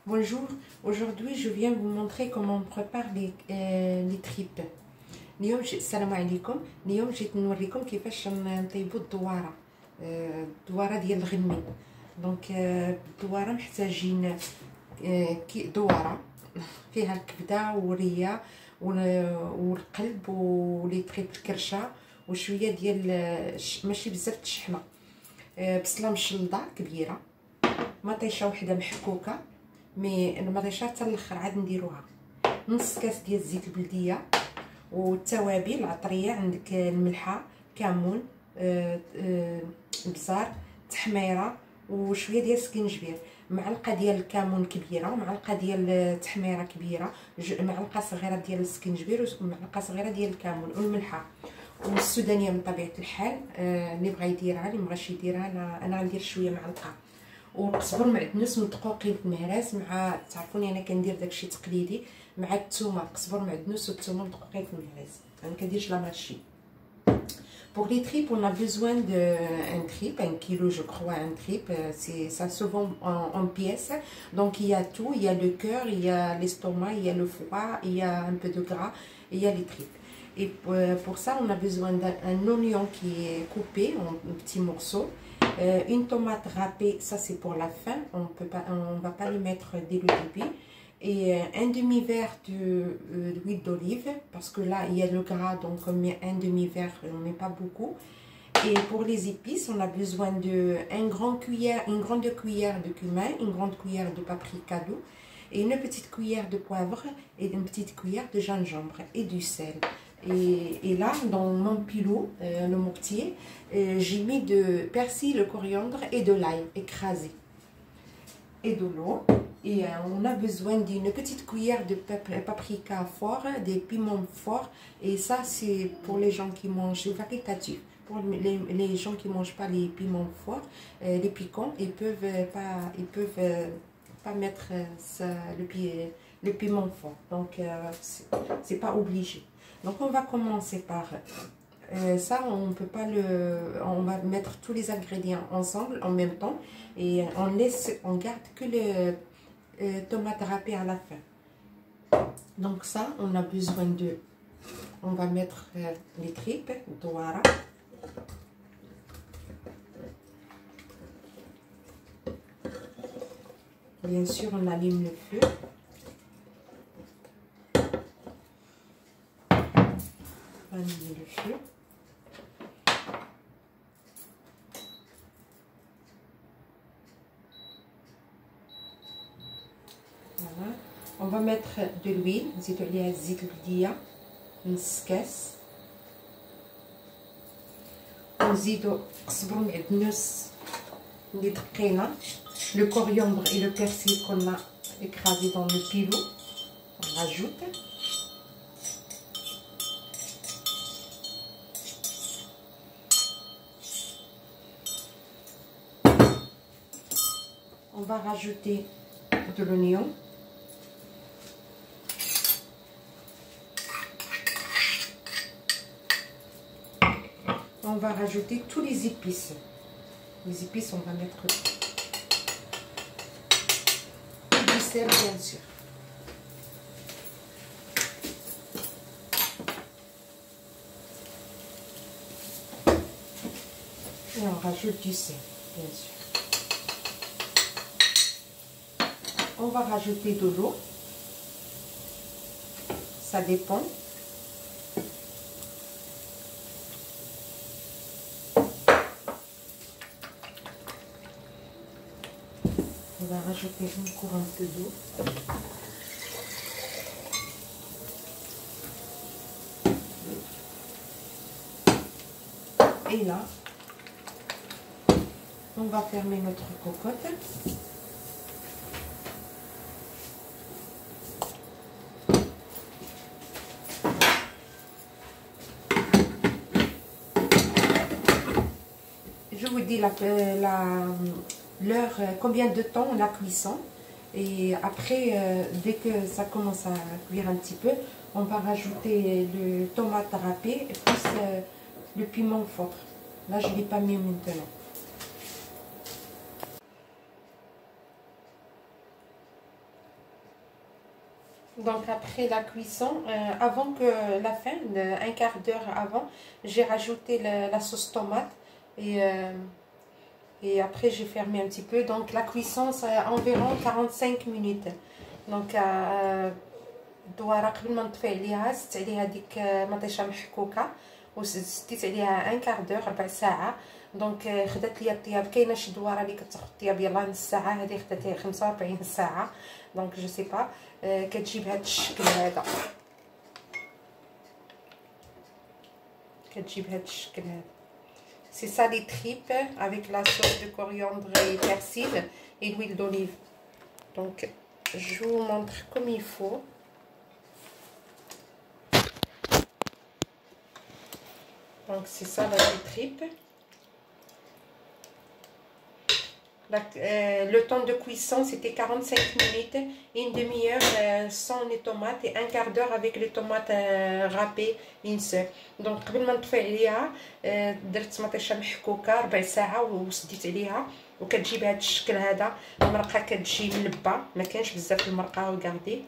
Bonjour, aujourd'hui je viens vous montrer comment on prépare les tripes. اليوم السلام عليكم. اليوم جيت نوريكم كيفاش نطيبوا الدواره. الدواره ديال الغنمي. دونك الدواره محتاجين دواره فيها الكبده والريه والقلب ولي طريب الكرشه وشويه ديال ماشي بزاف الشحمه، بصله مشلضه كبيره، مطيشه وحده محكوكه مي المطيشه حتى الاخر عاد نديروها، نص كاس ديال الزيت البلديه والتوابل العطريه، عندك الملحه، كمون، بزار، تحميره وشويه ديال السكينجبير، معلقه ديال الكمون كبيره ومعلقه ديال التحميره كبيره، معلقه صغيره ديال السكينجبير ومعلقه صغيره ديال الكمون والملحه والسودانيه من طبيعه الحال. اللي بغى يديرها اللي مبغاش يديرها انا غندير شويه معلقه، وقزبر معدنوس مدقوقين في مهراس، مع تعرفوني انا كندير داكشي تقليدي مع الثومه، قزبر معدنوس والثومه مدقوقين في مهراس، انا كنديرش لا ماشي. Pour les tripes, on a besoin d'un tripe, 1 kilo je crois, un tripe, ça se vend en pièces. Donc il y a tout, il y a le cœur, il y a l'estomac, il y a le foie, il y a un peu de gras, il y a les tripes. Et pour ça, on a besoin d'un oignon qui est coupé en petits morceaux, une tomate râpée, ça c'est pour la fin, on va pas le mettre dès le début. Et un demi-verre d'huile d'olive, parce que là il y a le gras, donc on met un demi-verre, on met pas beaucoup. Et pour les épices, on a besoin une grande cuillère de cumin, une grande cuillère de paprika doux, et une petite cuillère de poivre et une petite cuillère de gingembre et du sel. Et là, dans mon pilot, le mortier, j'ai mis de persil, le coriandre et de l'ail écrasé. Et de l'eau. Et on a besoin d'une petite cuillère de paprika fort, des piments forts. Et ça, c'est pour les gens qui mangent variétatif. Pour les gens qui ne mangent pas les piments forts, les piquants, ils peuvent pas mettre le piment fort. Donc, c'est pas obligé. Donc, on va commencer par ça. On va mettre tous les ingrédients ensemble en même temps. Et on garde que le tomate râpée à la fin. Donc ça, on a besoin on va mettre les tripes, douara. Bien sûr, on allume le feu. On allume le feu. Voilà. On va mettre de l'huile, نزيدو عليها الزيت البلدية نص كاس، ونزيدو قزبر معدنوس اللي دقينا، le coriandre et le persil qu'on a écrasé dans le pilot, on rajoute. On va rajouter de l'oignon. On va rajouter tous les épices. Les épices, on va mettre du sel, bien sûr. Et on rajoute du sel, bien sûr. On va rajouter de l'eau. Ça dépend. On va rajouter une couronne d'eau. Et là, on va fermer notre cocotte. Je vous dis l'heure, combien de temps la cuisson, et après dès que ça commence à cuire un petit peu, on va rajouter le tomate râpée et plus le piment fort. Là je ne l'ai pas mis maintenant. Donc après la cuisson, avant que la fin, un quart d'heure avant, j'ai rajouté la sauce tomate et après j'ai fermé un petit peu. Donc la cuisson c'est environ 45 minutes. Donc الدواره قبل ما نطفي عليها زدت عليها ديك مطيشه محكوكه وزدت عليها ان كار دور ربع ساعه. دونك خدات ليا الطياب. كاينه شي دواره اللي كتاخذ الطياب يلاه نص ساعه، هذه خدات 45 ساعه. دونك جو سي با كتجي بهذا الشكل هذا، كتجي بهذا الشكل هذا. سي سا لي تريب افيك لا صوص دو كورياندر اي بيرسيل اي لويل دوليف. دونك جو vous montre comme il faut. Donc c'est ça la tripe. Le temps de cuisson c'était 45 minutes, une demi-heure sans les tomates et un quart d'heure avec les tomates râpées une seule. Donc قبل ما نطفي عليها درت مطيشه محكوكه ربع ساعه وسديت عليها وكتجي بهذا الشكل هذا. المرقه كتجي ملبه، ما كانش بزاف المرقه وكاردي.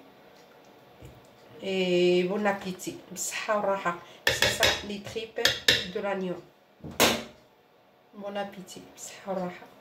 اي بون ابيتي، بالصحه والراحه. سي سا لي تريب دو لانيون. بون ابيتي، بالصحه والراحه.